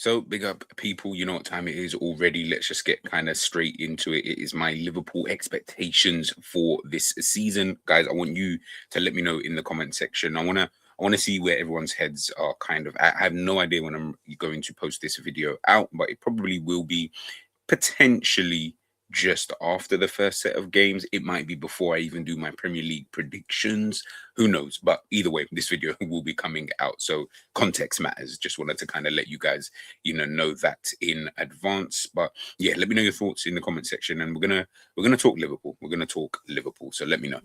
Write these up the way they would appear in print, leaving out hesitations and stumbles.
So big up people, you know what time it is already. Let's just get kind of straight into it. It is my Liverpool expectations for this season. Guys, I want you to let me know in the comment section. I want to see where everyone's heads are kind of at. I have no idea when I'm going to post this video out, but it probably will be potentially just after the first set of games. It might be before I even do my Premier League predictions. Who knows? But either way, this video will be coming out. So context matters. Just wanted to kind of let you guys, know that in advance. But yeah, let me know your thoughts in the comment section. And we're gonna talk Liverpool. We're gonna talk Liverpool. So let me know.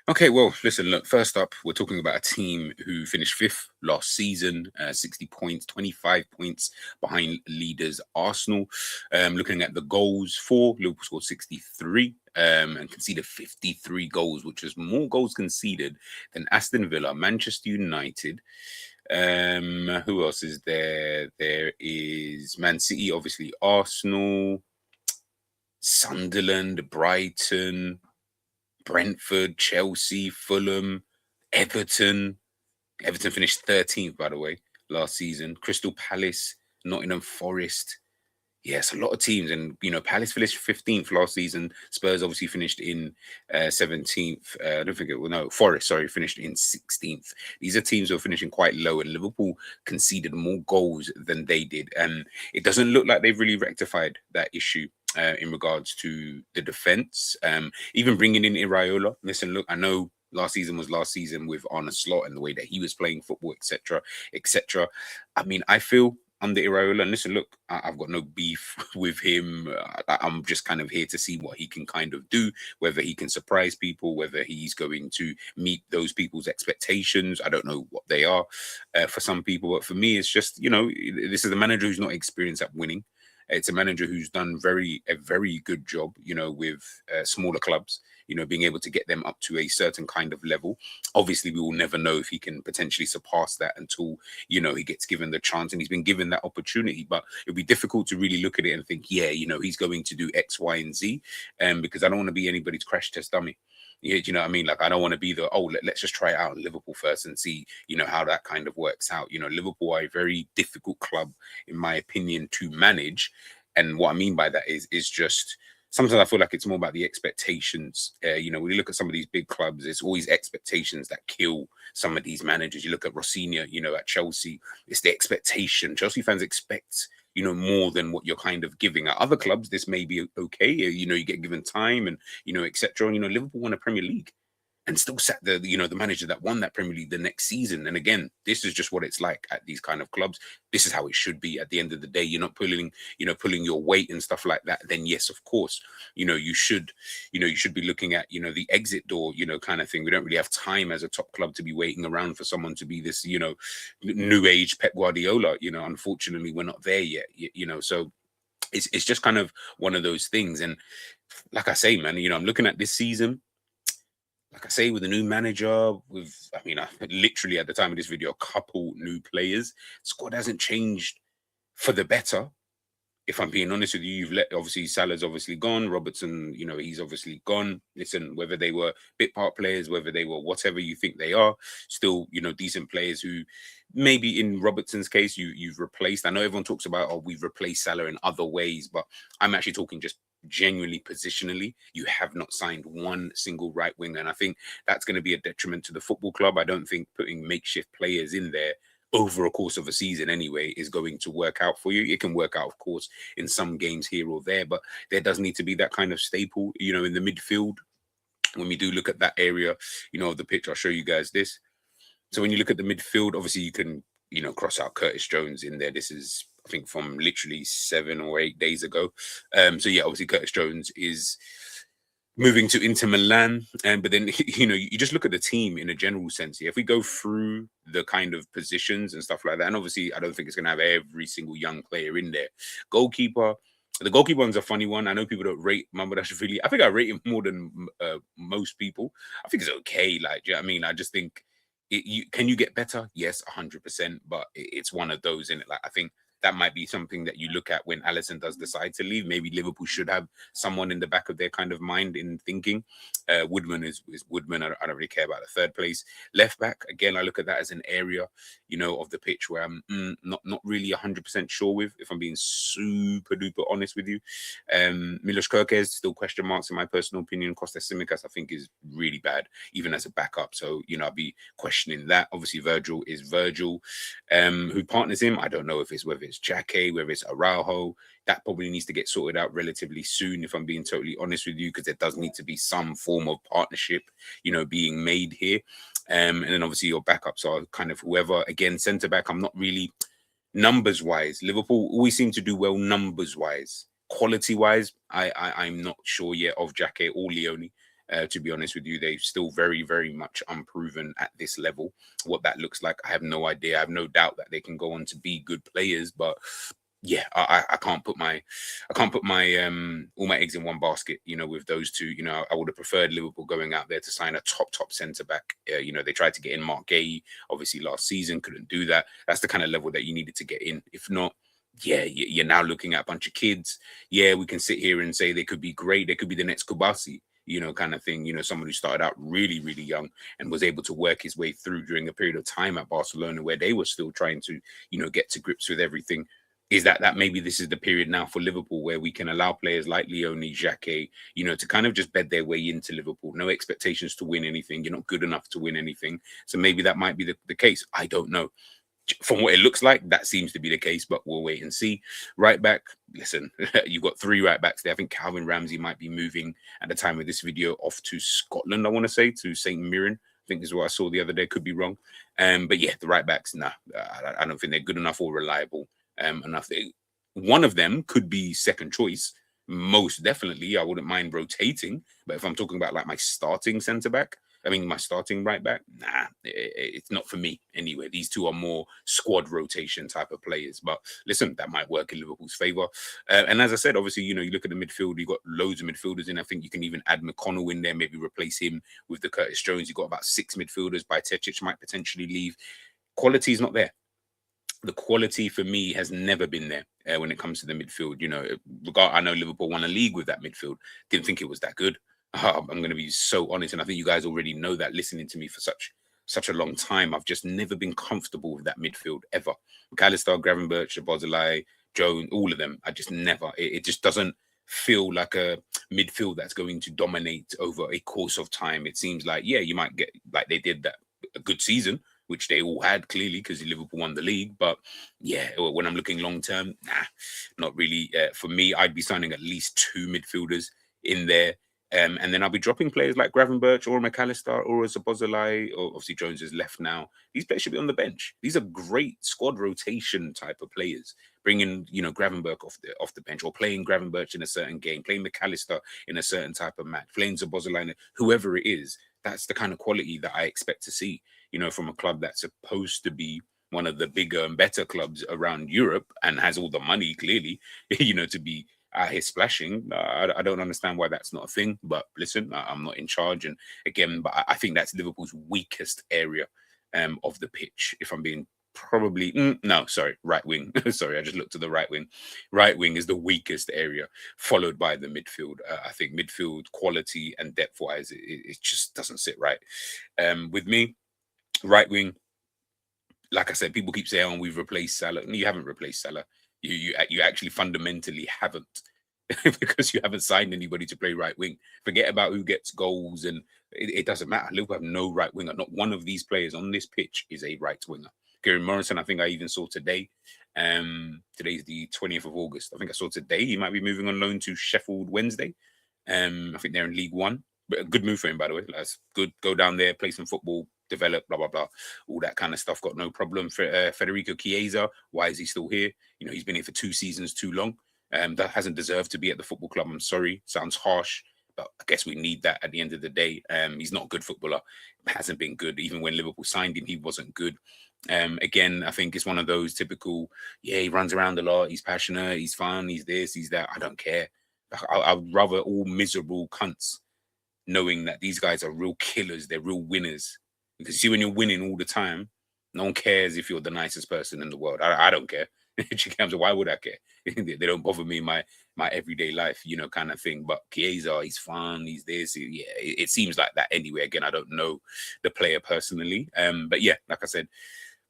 Okay, well, listen, look, first up, we're talking about a team who finished fifth last season, 60 points, 25 points behind leaders Arsenal. Looking at the goals for Liverpool scored 63 and conceded 53 goals, which was more goals conceded than Aston Villa, Manchester United. Who else is there? There is Man City, obviously Arsenal, Sunderland, Brighton, Brentford, Chelsea, Fulham, Everton. Everton finished 13th, by the way, last season. Crystal Palace, Nottingham Forest. Yes, a lot of teams. And, Palace finished 15th last season. Spurs obviously finished in 17th. I don't think it was, no, Forest, sorry, finished in 16th. These are teams who are finishing quite low, and Liverpool conceded more goals than they did. And it doesn't look like they've really rectified that issue. In regards to the defense, even bringing in Iraola. Listen, look, I know last season was last season with Arne Slot and the way that he was playing football, etc., etc. I mean, I feel under Iraola, and listen, look, I've got no beef with him. I'm just kind of here to see what he can kind of do, whether he can surprise people, whether he's going to meet those people's expectations. I don't know what they are for some people, but for me, it's just, this is a manager who's not experienced at winning. It's a manager who's done a very good job, with smaller clubs, being able to get them up to a certain kind of level. Obviously, we will never know if he can potentially surpass that until, he gets given the chance, and he's been given that opportunity. But it'll be difficult to really look at it and think, yeah, he's going to do X, Y, and Z, because I don't want to be anybody's crash test dummy. Yeah, do you know what I mean? Like, I don't want to be let's just try it out in Liverpool first and see, how that kind of works out. Liverpool are a very difficult club, in my opinion, to manage. And what I mean by that is just sometimes I feel like it's more about the expectations. When you look at some of these big clubs, it's always expectations that kill some of these managers. You look at Rossini, at Chelsea, it's the expectation. Chelsea fans expect, more than what you're kind of giving. At other clubs, this may be okay. You get given time and, etc. Liverpool won a Premier League and still sat the manager that won that Premier League the next season. And again, this is just what it's like at these kind of clubs. This is how it should be at the end of the day. You're not pulling your weight and stuff like that. Then yes, of course, you should be looking at, the exit door, kind of thing. We don't really have time as a top club to be waiting around for someone to be this, new age Pep Guardiola. Unfortunately, we're not there yet, so it's just kind of one of those things. And like I say, man, I'm looking at this season. Like I say, with a new manager, I literally at the time of this video, a couple new players. Squad hasn't changed for the better. If I'm being honest with you, obviously Salah's obviously gone. Robertson, he's obviously gone. Listen, whether they were bit part players, whether they were whatever you think they are, still, decent players who maybe in Robertson's case, you've replaced. I know everyone talks about, oh, we've replaced Salah in other ways, but I'm actually talking just genuinely positionally. You have not signed one single right winger, and I think that's going to be a detriment to the football club. I don't think putting makeshift players in there over a course of a season anyway is going to work out for you. It can work out, of course, in some games here or there, but there does need to be that kind of staple, in the midfield. When we do look at that area, of the pitch, I'll show you guys this. So when you look at the midfield, obviously you can, cross out Curtis Jones in there. This is, I think, from literally 7 or 8 days ago. So yeah, obviously Curtis Jones is moving to Inter Milan. But then, you just look at the team in a general sense. Yeah, if we go through the kind of positions and stuff like that, and obviously I don't think it's going to have every single young player in there. Goalkeeper. The goalkeeper one's a funny one. I know people don't rate Mamardashvili. I think I rate him more than most people. I think it's okay. Like, do you know what I mean? I just think, can you get better? Yes, 100%. But it's one of those, in it. Like, I think that might be something that you look at when Allison does decide to leave. Maybe Liverpool should have someone in the back of their kind of mind in thinking. Woodman is Woodman. I don't really care about the third place. Left back, again, I look at that as an area, of the pitch where I'm not really 100% sure with, if I'm being super duper honest with you. Milos Kerkez, still question marks in my personal opinion. Kostas Tsimikas, I think, is really bad, even as a backup. So, I'll be questioning that. Obviously, Virgil is Virgil. Who partners him? I don't know whether it's Jake, whether it's Araujo. That probably needs to get sorted out relatively soon, if I'm being totally honest with you, because there does need to be some form of partnership, being made here. And then obviously your backups are kind of whoever. Again, centre back, I'm not really numbers wise. Liverpool always seem to do well numbers wise. Quality wise, I'm not sure yet of Jake or Leone. To be honest with you, they're still very, very much unproven at this level. What that looks like, I have no idea. I have no doubt that they can go on to be good players, but yeah, I can't put my all my eggs in one basket, with those two. I would have preferred Liverpool going out there to sign a top centre back. They tried to get in Mark Gay, obviously last season, couldn't do that. That's the kind of level that you needed to get in. If not, yeah, you're now looking at a bunch of kids. Yeah, we can sit here and say they could be great. They could be the next Kubasi, kind of thing. Someone who started out really, really young and was able to work his way through during a period of time at Barcelona where they were still trying to, get to grips with everything. Is that maybe this is the period now for Liverpool where we can allow players like Leone, Jake, to kind of just bed their way into Liverpool. No expectations to win anything. You're not good enough to win anything. So maybe that might be the case. I don't know. From what it looks like, that seems to be the case, but we'll wait and see. Right back, listen, you've got 3 right backs there. I think Calvin Ramsey might be moving at the time of this video off to Scotland, I want to say, to St. Mirren. I think is what I saw the other day. Could be wrong. But yeah, the right backs, nah, I don't think they're good enough or reliable enough. One of them could be second choice. Most definitely, I wouldn't mind rotating. But if I'm talking about like my starting centre back, my starting right back, nah, it's not for me anyway. These two are more squad rotation type of players. But listen, that might work in Liverpool's favour. And as I said, obviously, you look at the midfield, you've got loads of midfielders in. I think you can even add McConnell in there, maybe replace him with the Curtis Jones. You've got about 6 midfielders. Bajcetic might potentially leave. Quality is not there. The quality for me has never been there when it comes to the midfield. I know Liverpool won a league with that midfield. Didn't think it was that good. I'm going to be so honest, and I think you guys already know that, listening to me for such a long time. I've just never been comfortable with that midfield ever. McAllister, Gravenberch, Szoboszlai, Jones, all of them. I just never. It just doesn't feel like a midfield that's going to dominate over a course of time. It seems like, yeah, you might get like they did that a good season, which they all had clearly because Liverpool won the league. But yeah, when I'm looking long term, nah, not really. For me, I'd be signing at least 2 midfielders in there. And then I'll be dropping players like Gravenberch or McAllister or a Szoboszlai, or obviously Jones is left now. These players should be on the bench. These are great squad rotation type of players. Bringing, Gravenberch off the bench, or playing Gravenberch in a certain game, playing McAllister in a certain type of match, playing Szoboszlai, whoever it is. That's the kind of quality that I expect to see, from a club that's supposed to be one of the bigger and better clubs around Europe and has all the money, clearly, to be out here splashing. I don't understand why that's not a thing. But listen, I'm not in charge. And again, but I think that's Liverpool's weakest area of the pitch, if I'm being right wing. Sorry, I just looked to the right wing. Right wing is the weakest area, followed by the midfield. I think midfield quality and depth wise, it just doesn't sit right. With me, right wing, like I said, people keep saying, "Oh, we've replaced Salah." No, you haven't replaced Salah. You actually fundamentally haven't, because you haven't signed anybody to play right wing. Forget about who gets goals, and it doesn't matter. Liverpool have no right winger. Not one of these players on this pitch is a right winger. Kieran Morrison, I think I even saw today. Today's the 20th of August. I think I saw today he might be moving on loan to Sheffield Wednesday. I think they're in League One. But a good move for him, by the way. That's good. Go down there, play some football, develop, blah, blah, blah. All that kind of stuff. Got no problem. For Federico Chiesa, why is he still here? He's been here for 2 seasons too long. That hasn't deserved to be at the football club. I'm sorry. Sounds harsh, but I guess we need that at the end of the day. He's not a good footballer. Hasn't been good. Even when Liverpool signed him, he wasn't good. Again, I think it's one of those typical, yeah, he runs around a lot. He's passionate. He's fun. He's this, he's that. I don't care. I'd rather all miserable cunts knowing that these guys are real killers. They're real winners. Because you see, when you're winning all the time, no one cares if you're the nicest person in the world. I don't care. So why would I care? They don't bother me in my everyday life, kind of thing. But Chiesa, he's fun, he's this, yeah. It seems like that anyway. Again, I don't know the player personally, but yeah, like I said,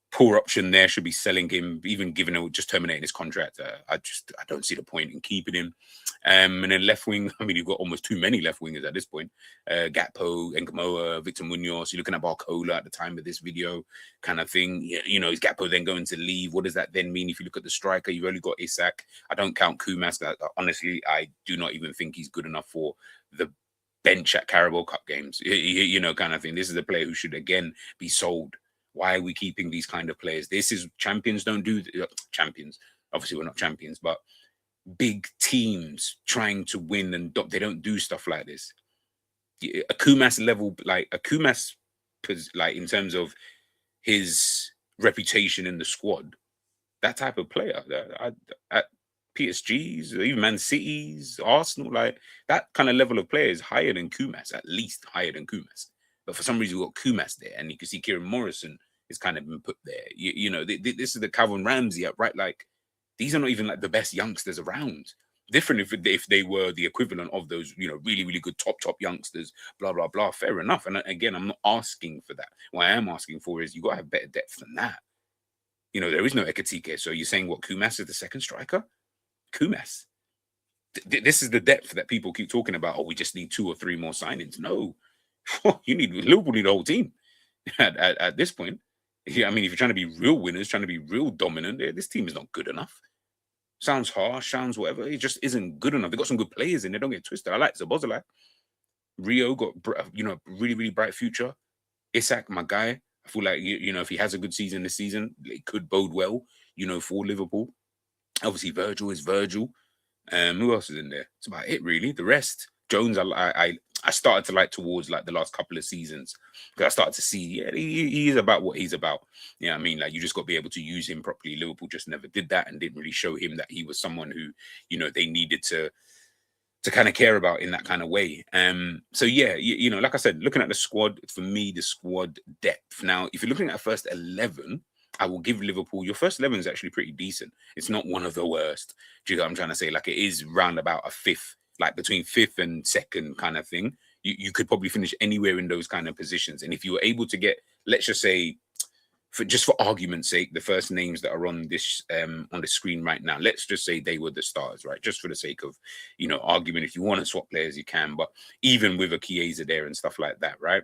poor option there. Should be selling him, even giving him just terminating his contract. I don't see the point in keeping him. And then left wing, I mean, you've got almost too many left wingers at this point. Gakpo, Nkamoa, Victor Munoz. You're looking at Barcola at the time of this video, kind of thing. Is Gakpo then going to leave? What does that then mean if you look at the striker? You've only got Isak. I don't count Kumas. Honestly, I do not even think he's good enough for the bench at Carabao Cup games. Kind of thing. This is a player who should again be sold. Why are we keeping these kind of players? This is champions don't do champions. Obviously, we're not champions, but big teams trying to win and they don't do stuff like this. A Kumas level, like a Kumas, like in terms of his reputation in the squad, that type of player at PSG's, even Man City's, Arsenal, like that kind of level of player is higher than Kumas, at least higher than Kumas. But for some reason, we've got Kumas there, and you can see Kieran Morrison is kind of been put there. This is the Calvin Ramsey, right? Like, these are not even like the best youngsters around. Different if they were the equivalent of those, really, really good top youngsters, blah, blah, blah. Fair enough. And again, I'm not asking for that. What I am asking for is you got to have better depth than that. There is no Ekatike. So you're saying what, Kumas is the second striker? Kumas. This is the depth that people keep talking about. Oh, we just need 2 or 3 more signings. No. Liverpool need a whole team at this point. Yeah, I mean, if you're trying to be real winners, trying to be real dominant, this team is not good enough. Sounds harsh, sounds whatever. It just isn't good enough. They got some good players in there. Don't get twisted. I like Szoboszlai. Rio got really, really bright future. Isak, my guy. I feel like if he has a good season this season, it could bode well. For Liverpool. Obviously, Virgil is Virgil. Who else is in there? That's about it, really. The rest, Jones, I started to like towards like the last couple of seasons because I started to see, he is about what he's about. Yeah, I mean, like you just got to be able to use him properly. Liverpool just never did that and didn't really show him that he was someone who, they needed to kind of care about in that kind of way. So yeah, like I said, looking at the squad, for me, the squad depth. Now, if you're looking at a first 11, I will give Liverpool, your first 11 is actually pretty decent. It's not one of the worst. Do you know what I'm trying to say? Like, it is round about a fifth, like between fifth and second kind of thing. You could probably finish anywhere in those kind of positions. And if you were able to get, let's just say, for argument's sake, the first names that are on this on the screen right now, let's just say they were the stars, right? Just for the sake of, argument. If you want to swap players, you can. But even with a Chiesa there and stuff like that, right?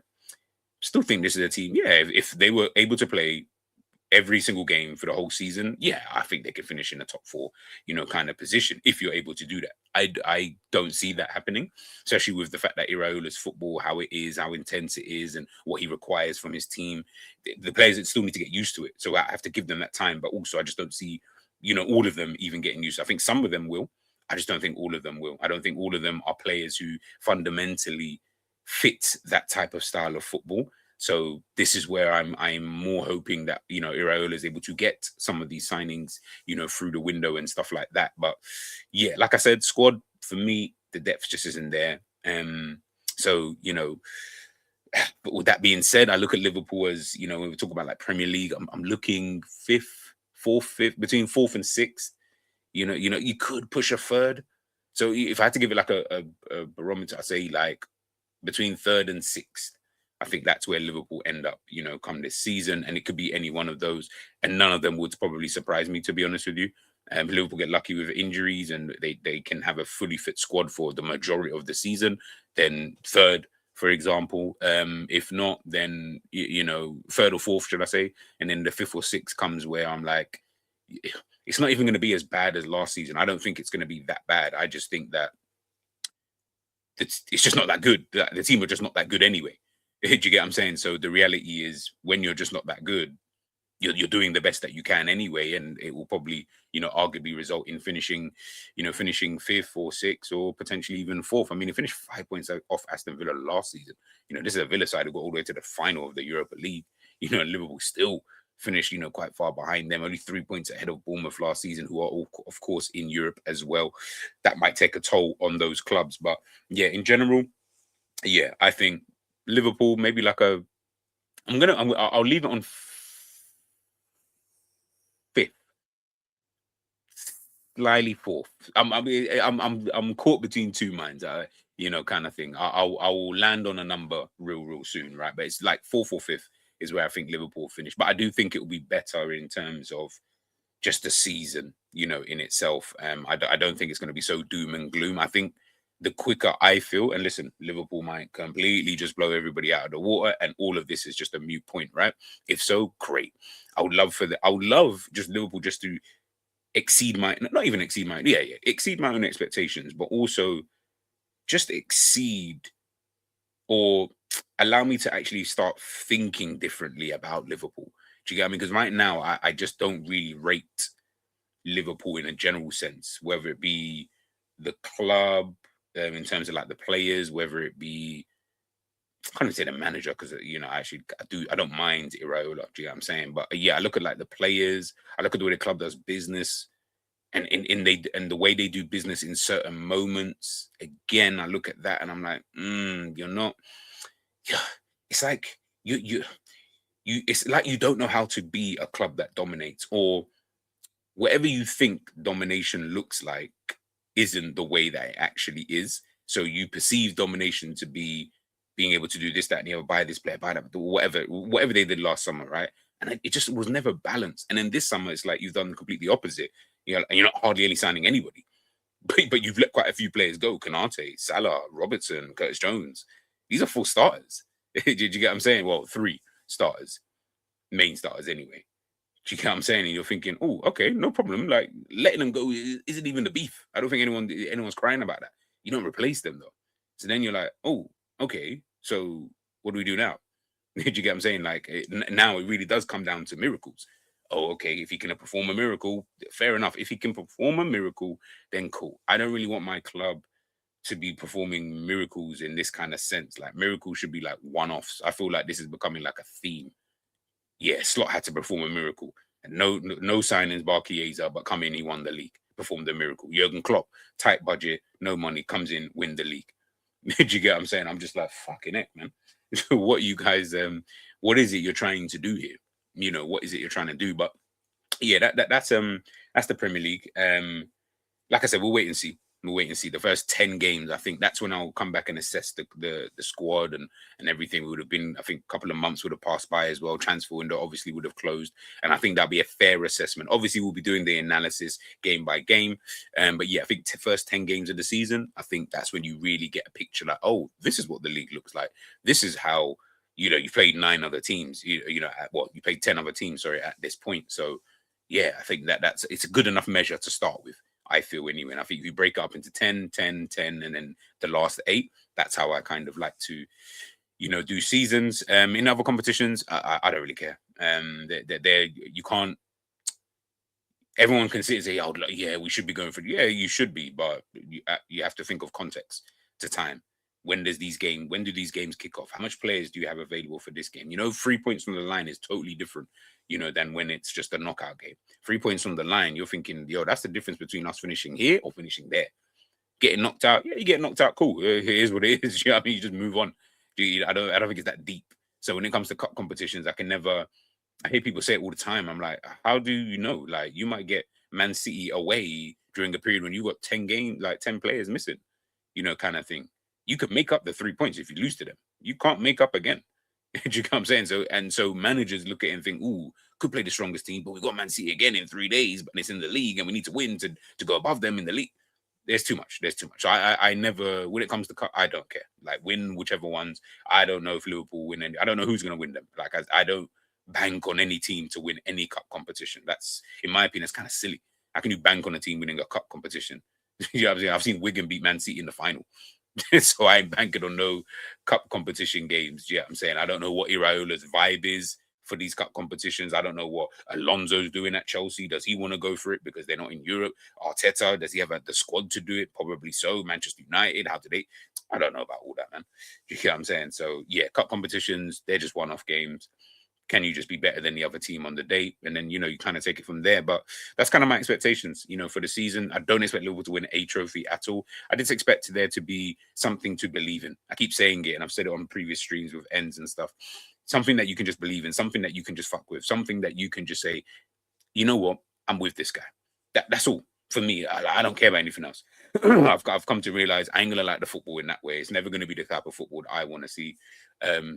Still think this is a team. Yeah, if they were able to play every single game for the whole season, yeah, I think they could finish in the top 4, kind of position if you're able to do that. I don't see that happening, especially with the fact that Iraola's football, how it is, how intense it is, and what he requires from his team. The players that still need to get used to it. So I have to give them that time. But also, I just don't see, all of them even getting used to it. I think some of them will. I just don't think all of them will. I don't think all of them are players who fundamentally fit that type of style of football. So this is where I'm more hoping that Iraola is able to get some of these signings through the window and stuff like that. But yeah, like I said, squad for me, the depth just isn't there. So but with that being said, I look at Liverpool as when we talk about like Premier League, I'm looking fifth, between fourth and sixth. You could push a third. So if I had to give it like a barometer, I say like between third and sixth. I think that's where Liverpool end up, come this season. And it could be any one of those. And none of them would probably surprise me, to be honest with you. Liverpool get lucky with injuries and they can have a fully fit squad for the majority of the season. Then third, for example. If not, then, third or fourth, should I say. And then the fifth or sixth comes where I'm like, it's not even going to be as bad as last season. I don't think it's going to be that bad. I just think that it's just not that good. The team are just not that good anyway. Do you get what I'm saying? So the reality is, when you're just not that good, you're doing the best that you can anyway, and it will probably, arguably result in finishing fifth or sixth or potentially even fourth. I mean, it finished 5 points off Aston Villa last season. This is a Villa side who got all the way to the final of the Europa League. Liverpool still finished, quite far behind them, only 3 points ahead of Bournemouth last season, who are all, of course, in Europe as well. That might take a toll on those clubs, but yeah, in general, yeah, I think Liverpool maybe like I'll leave it on fifth. slightly fourth. I'm caught between two minds. Kind of thing. I will land on a number real soon, right? But it's like fourth or fifth is where I think Liverpool finish. But I do think it will be better in terms of just the season, in itself. I don't think it's going to be so doom and gloom. I think the quicker I feel, and listen, Liverpool might completely just blow everybody out of the water, and all of this is just a mute point, right? If so, great. I would love just Liverpool just to exceed my, not even exceed my, yeah, exceed my own expectations, but also just exceed or allow me to actually start thinking differently about Liverpool. Do you get me? Because right now, I just don't really rate Liverpool in a general sense, whether it be the club, in terms of like the players, whether it be, I can't even say the manager because I don't mind Iraola. Do you know what I'm saying? But yeah, I look at like the players, I look at the way the club does business, and and the way they do business in certain moments. Again, I look at that and I'm like, you're not. Yeah, it's like it's like you don't know how to be a club that dominates, or whatever you think domination looks like isn't the way that it actually is. So you perceive domination to be being able to do this, that, and the other, buy this player, buy that, whatever they did last summer, right? And it just was never balanced. And then this summer, it's like you've done the completely opposite. And you're not hardly any signing anybody, but you've let quite a few players go: Kanate, Salah, Robertson, Curtis Jones. These are full starters. Did you get what I'm saying? Well, three starters, main starters anyway. Do you get what I'm saying? And you're thinking, oh, okay, no problem. Like letting them go isn't even the beef. I don't think anyone's crying about that. You don't replace them though. So then you're like, oh, okay. So what do we do now? Did you get what I'm saying? Like now it really does come down to miracles. Oh, okay. If he can perform a miracle, fair enough. If he can perform a miracle, then cool. I don't really want my club to be performing miracles in this kind of sense. Like miracles should be like one-offs. I feel like this is becoming like a theme. Yeah, Slot had to perform a miracle. And no signings, bar Chiesa, but come in, he won the league, performed a miracle. Jurgen Klopp, tight budget, no money, comes in, win the league. Did you get what I'm saying? I'm just like, fucking heck, man. What you guys, what is it you're trying to do here? What is it you're trying to do? But yeah, that's the Premier League. Like I said, we'll wait and see. We'll wait and see. The first 10 games, I think that's when I'll come back and assess the squad and everything. We would have been, I think, a couple of months would have passed by as well. Transfer window obviously would have closed. And I think that'll be a fair assessment. Obviously, we'll be doing the analysis game by game. But yeah, I think the first 10 games of the season, I think that's when you really get a picture like, oh, this is what the league looks like. This is how, you played 9 other teams, you played 10 other teams, sorry, at this point. So yeah, I think it's a good enough measure to start with. I feel anyway. And I think if you break up into 10, 10, 10, and then the last 8, that's how I kind of like to, do seasons. In other competitions, I don't really care. You can't, everyone can sit and say, oh, yeah, we should be going for it. Yeah, you should be, but you have to think of context to time. When do these games kick off? How much players do you have available for this game? 3 points from the line is totally different, than when it's just a knockout game. 3 points from the line, you're thinking, yo, that's the difference between us finishing here or finishing there. Getting knocked out, yeah, you get knocked out, cool. It is what it is. You know what I mean? You just move on. I don't think it's that deep. So when it comes to cup competitions, I hear people say it all the time. I'm like, how do you know? Like, you might get Man City away during a period when you got 10 players missing, kind of thing. You could make up the 3 points if you lose to them. You can't make up again. Do you know what I'm saying? So managers look at it and think, ooh, could play the strongest team, but we got Man City again in 3 days, but it's in the league and we need to win to go above them in the league. There's too much. So I never, when it comes to cup, I don't care. Like, win whichever ones. I don't know if Liverpool win any. I don't know who's going to win them. Like, I don't bank on any team to win any cup competition. That's, in my opinion, it's kind of silly. How can you bank on a team winning a cup competition? You know what I'm saying? I've seen Wigan beat Man City in the final. So I ain't banking on no cup competition games. Yeah, I'm saying I don't know what Iraola's vibe is for these cup competitions. I don't know what Alonso's doing at Chelsea. Does he want to go for it because they're not in Europe? Arteta, does he have the squad to do it? Probably so. Manchester United, how do they? I don't know about all that, man. You know what I'm saying? So yeah, cup competitions, they're just one-off games. Can you just be better than the other team on the date? And then, you kind of take it from there. But that's kind of my expectations, for the season. I don't expect Liverpool to win a trophy at all. I just expect there to be something to believe in. I keep saying it, and I've said it on previous streams with ends and stuff. Something that you can just believe in, something that you can just fuck with, something that you can just say, you know what, I'm with this guy. That's all. for me, I don't care about anything else. I've come to realize I ain't gonna like the football in that way. It's never gonna be the type of football that I want to see.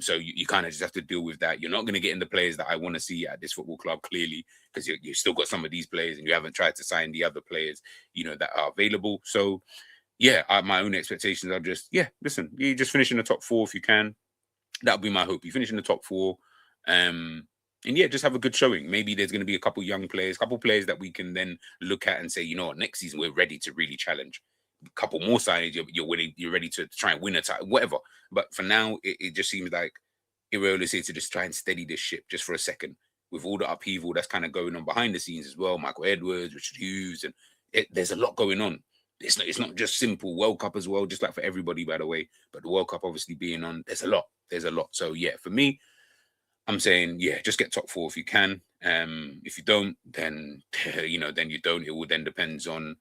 So you kind of just have to deal with that. You're not gonna get in the players that I want to see at this football club, clearly, because you still got some of these players and you haven't tried to sign the other players, that are available. So yeah, my own expectations are just, yeah, listen, you just finish in the top four if you can. That'll be my hope. You finish in the top four. And yeah, just have a good showing. Maybe there's going to be a couple young players, couple players that we can then look at and say, you know what, next season we're ready to really challenge. A couple more signings, you're winning, you're ready to try and win a title, whatever. But for now, it just seems like Iraola said to just try and steady this ship just for a second with all the upheaval that's kind of going on behind the scenes as well. Michael Edwards, Richard Hughes, and there's a lot going on. It's not just simple World Cup as well, just like for everybody, by the way. But the World Cup obviously being on, there's a lot. There's a lot. So yeah, for me, I'm saying, yeah, just get top four if you can. If you don't, then then you don't. It will then depends on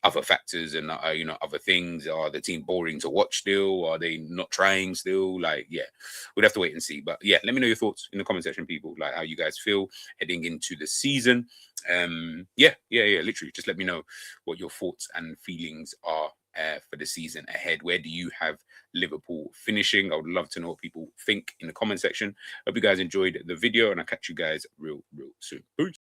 other factors and other things. Are the team boring to watch still? Are they not trying still? Like, yeah, we'd have to wait and see. But yeah, let me know your thoughts in the comment section, people. Like how you guys feel heading into the season. Yeah. Literally, just let me know what your thoughts and feelings are for the season ahead. Where do you have Liverpool finishing? I would love to know what people think in the comment section. Hope you guys enjoyed the video, and I'll catch you guys real soon. Peace.